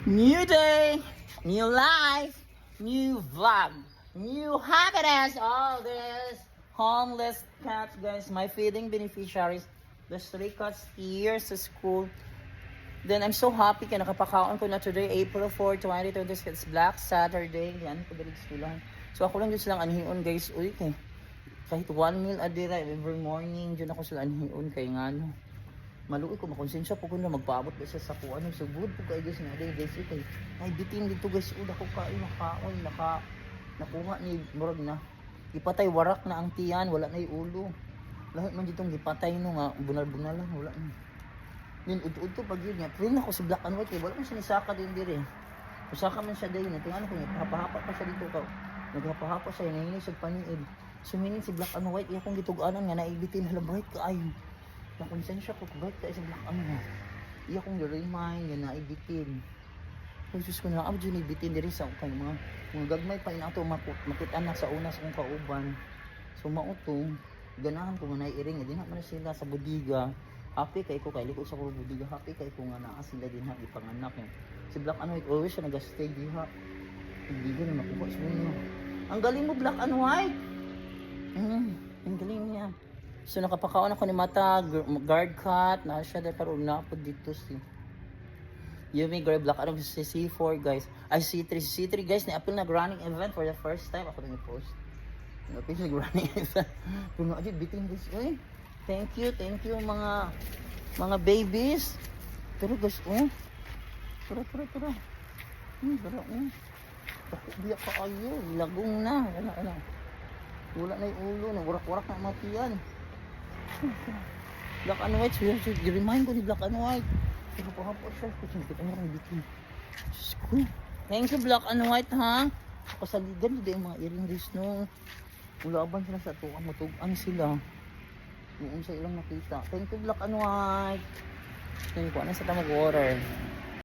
New day, new life, new vlog, new happiness. All this homeless cats, guys, my feeding beneficiaries. The stray cats here sa school. Then I'm so happy kaya nakapakaon ko na today, April 4, 2026. It's Black Saturday. Yan ko balik schoolan. So ako lang dyan silang anhion, guys. Uy, kahit one meal a day, every morning, dyan ako sila anhion. Kaya nga, no. Maluoy ko, makonsensya po ko na magpaabot ba siya sa kuha ng sugod po kayo guys nga day guys okay. Ay bitin dito guys, ako kain nakaon nakuha ni murag na ipatay warak na ang tiyan, wala na yung ulo. Lahat man ditong gipatay no nga bunal-bunal lang, wala na. Yun udto pag yun nga, train ako sa black and white, wala man siya nisaka din dire. Usaka man siya day na tingnan ko niya, hapa-hapa pa siya dito ka. Naghapa-hapa siya, nahinis sa paniid. Suminin si black and white, iya kong gituganan nga naibitin halabay kaayo. Nakonsensya ko, kahit tayo sa black ano nga. Iya kong remind nga na ibitin. Ay, Diyos ko na lang, dyan ibitin diri sa kay mga gagmay pa ina ito makitaan na sa una sa kong kauban. So mautong, ganahan ko nga naiiring, di na man sila sa budiga. Happy kay ko, kay likod sa kong budiga, happy kay ko nga naa sila din ha, ipanganak yun. Si Black and White, always siya nag-stay di ha. Hindi ko na makuha sa inyo. Ang galing mo, Black and White! Ang galing niya. So nakapakaon ako ni Mata, guard cut, na siya dahil parang napod dito si Yumi Gray Black, ano si C4 guys, ay C3 guys, na-appeal nag-running event for the first time, ako rin i-post. Na-appeal nag-running event, puno aja bitin guys, uy, thank you mga babies, pero guys, tara, tara, bakit biyak pa kayo, lagong na, wala na yung ulo, warak-warak na matiyan. Black and White, i-remind ko ni Black and White. Pero pahapot siya, kasi kita nga ang bitin. Diyos ko. Thank you Black and White ha. Kasaligan hindi yung mga earring days no. Ulaban sila sa tuwa, matugan sila. Noon sa ilang nakita. Thank you Black and White. Thank you, ano sa tamag water.